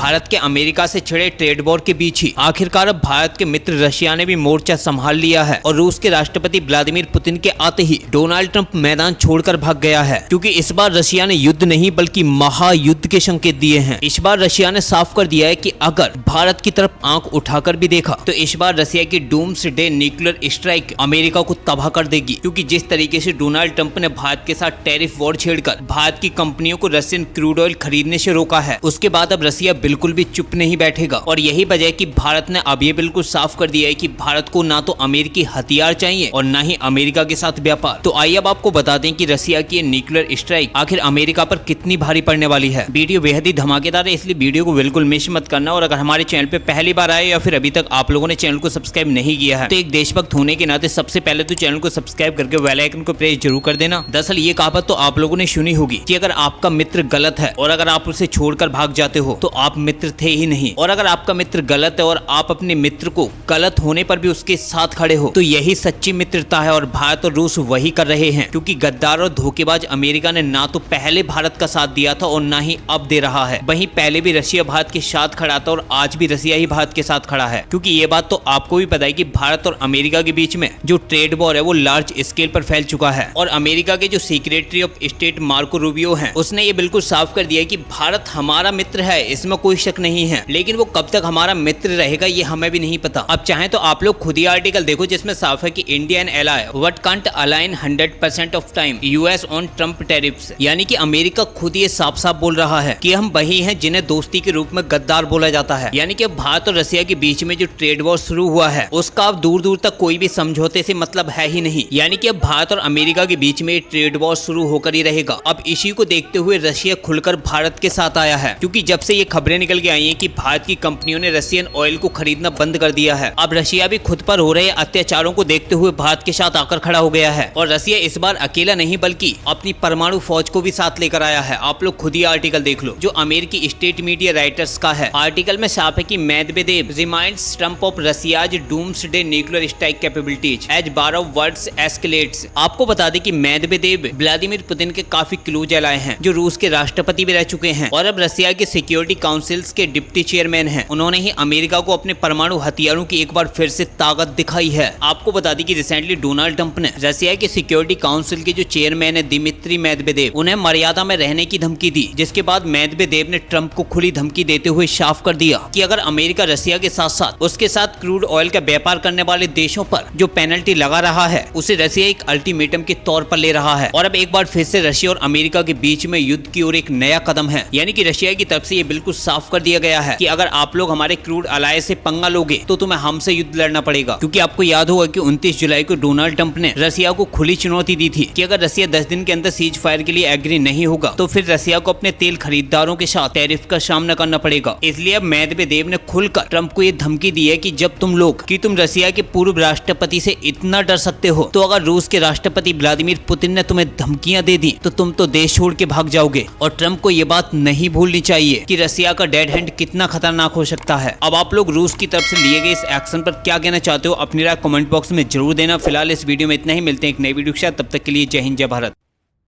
भारत के अमेरिका से छिड़े trade war के बीच ही आखिरकार अब भारत के मित्र रशिया ने भी मोर्चा संभाल लिया है और रूस के राष्ट्रपति व्लादिमीर पुतिन के आते ही डोनाल्ड ट्रंप मैदान छोड़कर भाग गया है, क्योंकि इस बार रशिया ने युद्ध नहीं बल्कि महायुद्ध के संकेत दिए हैं। इस बार रशिया ने साफ कर दिया है कि अगर भारत की तरफ आंख उठाकर भी देखा तो इस बार रशिया की डूम्सडे न्यूक्लियर स्ट्राइक अमेरिका को तबाह कर देगी, क्योंकि जिस तरीके से डोनाल्ड ट्रंप ने भारत के साथ टैरिफ वॉर छेड़कर भारत की कंपनियों को रशियन क्रूड ऑयल खरीदने से रोका है, उसके बाद अब रशिया बिल्कुल भी चुप नहीं बैठेगा। और यही वजह है कि भारत ने अब ये बिल्कुल साफ कर दिया है कि भारत को ना तो अमेरिकी हथियार चाहिए और ना ही अमेरिका के साथ व्यापार। तो आइए अब आपको बता दें कि रशिया की न्यूक्लियर स्ट्राइक आखिर अमेरिका पर कितनी भारी पड़ने वाली है। वीडियो बेहद ही धमाकेदार है, इसलिए वीडियो को बिल्कुल मिस मत करना। और अगर हमारे चैनल पे पहली बार आए या फिर अभी तक आप लोगों ने चैनल को सब्सक्राइब नहीं किया है तो एक देशभक्त होने के नाते सबसे पहले तो चैनल को सब्सक्राइब करके बेल आइकन को प्रेस जरूर कर देना। दरअसल ये कहावत तो आप लोगों ने सुनी होगी कि अगर आपका मित्र गलत है और अगर आप उसे छोड़कर भाग जाते हो तो आप मित्र थे ही नहीं, और अगर आपका मित्र गलत है और आप अपने मित्र को गलत होने पर भी उसके साथ खड़े हो तो यही सच्ची मित्रता है। और भारत और रूस वही कर रहे हैं, क्योंकि गद्दार और धोखेबाज अमेरिका ने ना तो पहले भारत का साथ दिया था और ना ही अब दे रहा है। वहीं पहले भी रशिया भारत के साथ खड़ा था और आज भी रशिया ही भारत के साथ खड़ा है, क्योंकि ये बात तो आपको भी पता है कि भारत और अमेरिका के बीच में जो ट्रेड वॉर है वो लार्ज स्केल पर फैल चुका है। और अमेरिका के जो secretary of state Marco Rubio हैं, उसने ये बिल्कुल साफ कर दिया कि भारत हमारा मित्र है, इसमें कोई शक नहीं है, लेकिन वो कब तक हमारा मित्र रहेगा ये हमें भी नहीं पता। अब चाहे तो आप लोग खुद ही आर्टिकल देखो जिसमें साफ है कि India and ally what can't align 100% of time US on Trump tariffs, यानी कि अमेरिका खुद ये साफ साफ बोल रहा है कि हम वही हैं जिन्हें दोस्ती के रूप में गद्दार बोला जाता है। यानी कि भारत और रशिया के बीच में जो ट्रेड वॉर शुरू हुआ है उसका अब दूर दूर तक कोई भी समझौते से मतलब है ही नहीं। यानी कि अब भारत और अमेरिका के बीच में ट्रेड वॉर शुरू होकर ही रहेगा। अब इसी को देखते हुए रशिया खुलकर भारत के साथ आया है, क्योंकि जब से ये खबरें निकल के आई हैं कि भारत की कंपनियों ने रशियन ऑयल को खरीदना बंद कर दिया है, अब रशिया भी खुद पर हो रहे अत्याचारों को देखते हुए भारत के साथ आकर खड़ा हो गया है। और रशिया इस बार अकेला नहीं बल्कि अपनी परमाणु फौज को भी साथ लेकर आया है। आप लोग खुद ही आर्टिकल देख लो जो अमेरिकी स्टेट मीडिया राइटर्स का है। आर्टिकल में साफ है कि Medvedev reminds Trump of Russia's doomsday nuclear strike capabilities as war of words escalates. आपको बता दें कि मेदवेदेव व्लादिमीर पुतिन के काफी क्लोज एलाय हैं, जो रूस के राष्ट्रपति भी रह चुके हैं और अब रशिया के सिक्योरिटी काउंसिल्स के डिप्टी चेयरमैन हैं। उन्होंने ही अमेरिका को अपने परमाणु हथियारों की एक बार फिर से ताकत दिखाई है। आपको बता दें कि रिसेंटली डोनाल्ड ट्रंप ने रशिया के सिक्योरिटी काउंसिल के जो चेयरमैन है दिमित्री मेदवेदेव, उन्हें मर्यादा में रहने की धमकी दी, जिसके बाद मेदवेदेव ने ट्रंप को खुली धमकी देते हुए साफ कर दिया कि अगर अमेरिका रशिया के साथ साथ उसके साथ क्रूड ऑयल का व्यापार करने वाले देशों पर जो पेनल्टी लगा रहा है उसे रशिया एक अल्टीमेटम के तौर पर ले रहा है। और अब एक बार फिर से रशिया और अमेरिका के बीच में युद्ध की ओर एक नया कदम है। यानी कि रशिया की तरफ से ये बिल्कुल साफ कर दिया गया है कि अगर आप लोग हमारे क्रूड अलाय से पंगा लोगे तो तुम्हें हमसे युद्ध लड़ना पड़ेगा। क्योंकि आपको याद होगा कि 29 जुलाई को डोनाल्ड ट्रंप ने रशिया को खुली चुनौती दी थी कि अगर रशिया 10 दिन के अंदर सीज फायर के लिए एग्री नहीं होगा तो फिर रशिया को अपने तेल खरीदारों के साथ टैरिफ का सामना करना पड़ेगा। इसलिए अब मेदवेदेव ने खुलकर ट्रंप को ये धमकी दी है कि जब तुम रशिया के पूर्व राष्ट्रपति से इतना डर सकते हो तो अगर रूस के राष्ट्रपति व्लादिमीर पुतिन ने तुम्हें धमकियां दे दी तो तुम तो देश छोड़ के भाग जाओगे। और ट्रंप को ये बात नहीं भूलनी चाहिए कि रशिया का डेड हैंड कितना खतरनाक हो सकता है। अब आप लोग रूस की तरफ से लिए गए इस एक्शन पर क्या कहना चाहते हो अपनी राय कमेंट बॉक्स में जरूर देना। फिलहाल इस वीडियो में इतना ही, मिलते हैं एक नई वीडियो के साथ, तब तक के लिए जय हिंद जय भारत।